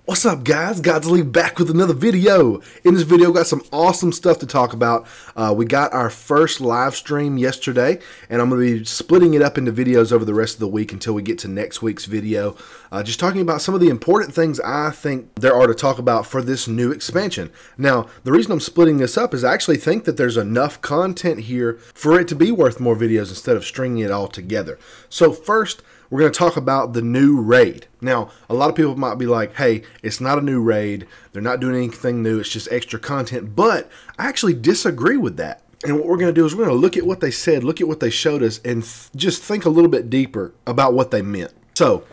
What's up, guys? Godzilla back with another video. In this video, got some awesome stuff to talk about. We got our first live stream yesterday, and I'm going to be splitting it up into videos over the rest of the week until we get to next week's video. Just talking about some of the important things I think there are to talk about for this new expansion. Now, the reason I'm splitting this up is I actually think that there's enough content here for it to be worth more videos instead of stringing it all together. So first, we're going to talk about the new raid. Now, a lot of people might be like, hey, it's not a new raid. They're not doing anything new. It's just extra content. But I actually disagree with that. And what we're going to do is we're going to look at what they said, look at what they showed us, and just think a little bit deeper about what they meant. So,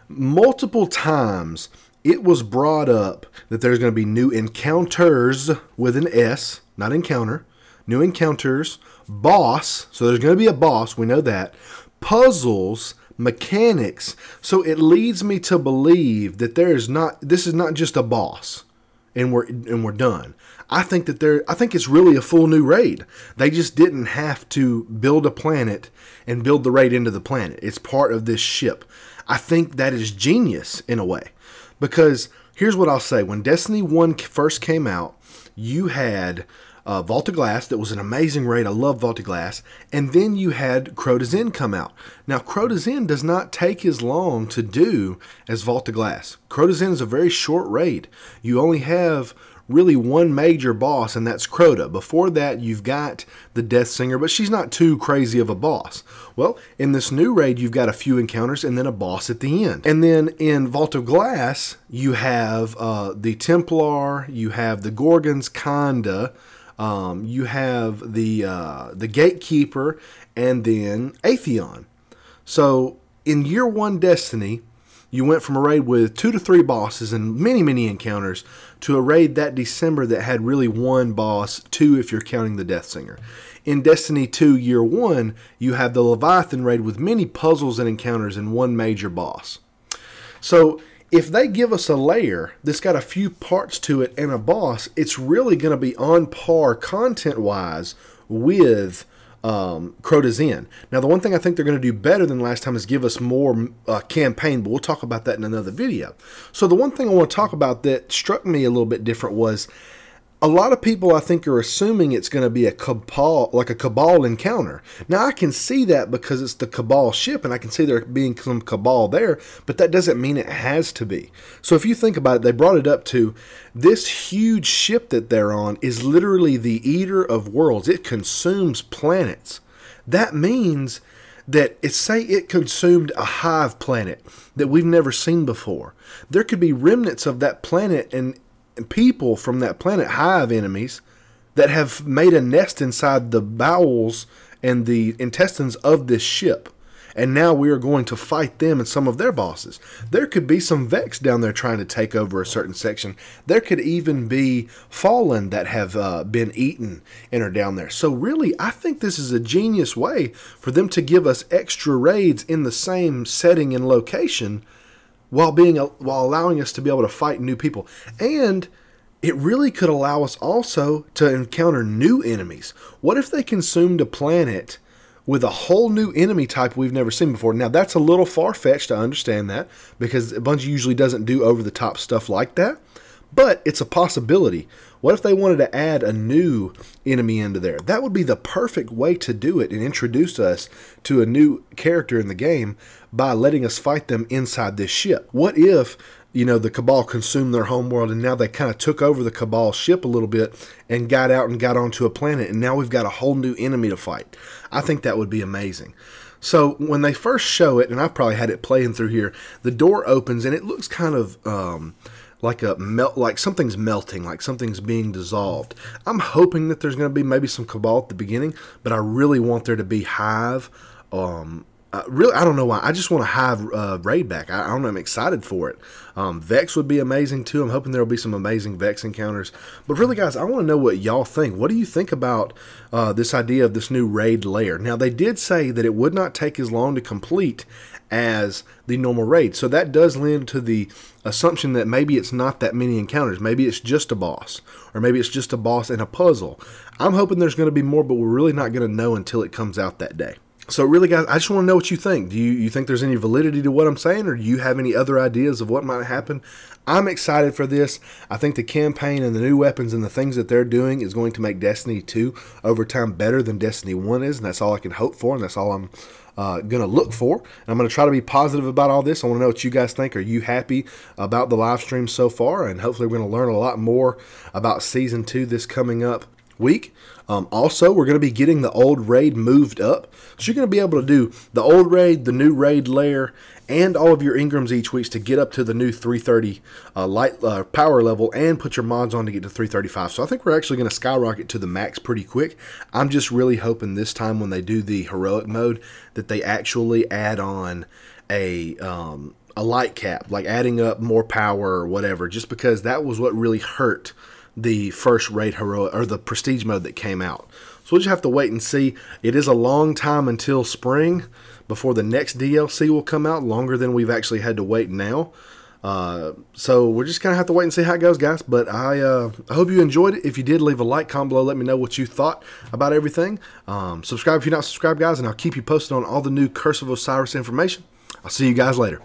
multiple times it was brought up that there's going to be new encounters with an S, not encounter, new encounters, boss, so there's going to be a boss, we know that, puzzles, mechanics. So it leads me to believe that this is not just a boss and we're done. I think it's really a full new raid. They just didn't have to build a planet and build the raid into the planet. It's part of this ship. I think that is genius in a way, because here's what I'll say. When Destiny 1 first came out, you had Vault of Glass. That was an amazing raid. I love Vault of Glass. And then you had Crota's Inn come out. Now, Crota's Inn does not take as long to do as Vault of Glass. Crota's Inn is a very short raid. You only have really one major boss, and that's Crota. Before that, you've got the Death Singer, but she's not too crazy of a boss. Well, in this new raid, you've got a few encounters and then a boss at the end. And then in Vault of Glass, you have the Templar, you have the Gorgons, kinda. You have the Gatekeeper, and then Atheon. So in year one Destiny, you went from a raid with 2 to 3 bosses and many encounters to a raid that December that had really one boss, 2 if you're counting the Death Singer. In Destiny 2 year 1, you have the Leviathan raid with many puzzles and encounters and one major boss. So if they give us a layer that's got a few parts to it and a boss, it's really going to be on par content-wise with Crota's Inn. Now, the one thing I think they're going to do better than last time is give us more campaign, but we'll talk about that in another video. So the one thing I want to talk about that struck me a little bit different was a lot of people, I think, are assuming it's going to be a Cabal, like a Cabal encounter. Now, I can see that because it's the Cabal ship, and I can see there being some Cabal there, but that doesn't mean it has to be. So if you think about it, they brought it up to this huge ship that they're on is literally the Eater of Worlds. It consumes planets. That means that say it consumed a hive planet that we've never seen before. There could be remnants of that planet and people from that planet, hive enemies, that have made a nest inside the bowels and the intestines of this ship. And now we are going to fight them and some of their bosses. There could be some Vex down there trying to take over a certain section. There could even be Fallen that have been eaten and are down there. So really, I think this is a genius way for them to give us extra raids in the same setting and location, while allowing us to be able to fight new people. And it really could allow us also to encounter new enemies. What if they consumed a planet with a whole new enemy type we've never seen before? Now, that's a little far-fetched, I understand that, because Bungie usually doesn't do over-the-top stuff like that. But it's a possibility. What if they wanted to add a new enemy into there? That would be the perfect way to do it and introduce us to a new character in the game by letting us fight them inside this ship. What if, the Cabal consumed their homeworld and now they kind of took over the Cabal ship a little bit and got out and got onto a planet, and now we've got a whole new enemy to fight? I think that would be amazing. So when they first show it, and I've probably had it playing through here, the door opens and it looks kind of like something's melting, like something's being dissolved. I'm hoping that there's going to be maybe some Cabal at the beginning, but I really want there to be hive. Really, I don't know why. I just want to hive raid back. I don't know. I'm excited for it. Vex would be amazing too. I'm hoping there will be some amazing Vex encounters. But really, guys, I want to know what y'all think. What do you think about this idea of this new raid layer? Now, they did say that it would not take as long to complete as the normal raid. So that does lend to the assumption that maybe it's not that many encounters. Maybe it's just a boss, or maybe it's just a boss and a puzzle. I'm hoping there's going to be more, but we're really not going to know until it comes out that day. So really, guys, I just want to know what you think. Do you think there's any validity to what I'm saying, or do you have any other ideas of what might happen? I'm excited for this. I think the campaign and the new weapons and the things that they're doing is going to make Destiny 2 over time better than Destiny 1 is, and that's all I can hope for, and that's all I'm going to look for. And I'm going to try to be positive about all this. I want to know what you guys think. Are you happy about the live stream so far? And hopefully we're going to learn a lot more about Season 2 this coming up week. Also, we're going to be getting the old raid moved up. So you're going to be able to do the old raid, the new raid lair, and all of your Ingrams each week to get up to the new 330 light power level and put your mods on to get to 335. So I think we're actually going to skyrocket to the max pretty quick. I'm just really hoping this time when they do the heroic mode that they actually add on a light cap, like adding up more power or whatever, just because that was what really hurt the first raid heroic or the prestige mode that came out. So we'll just have to wait and see. It is a long time until spring before the next DLC will come out, longer than we've actually had to wait now. So we're just gonna have to wait and see how it goes, guys. But I hope you enjoyed it. If you did, leave a like, comment below, let me know what you thought about everything. Subscribe if you're not subscribed, guys, and I'll keep you posted on all the new Curse of Osiris information. I'll see you guys later.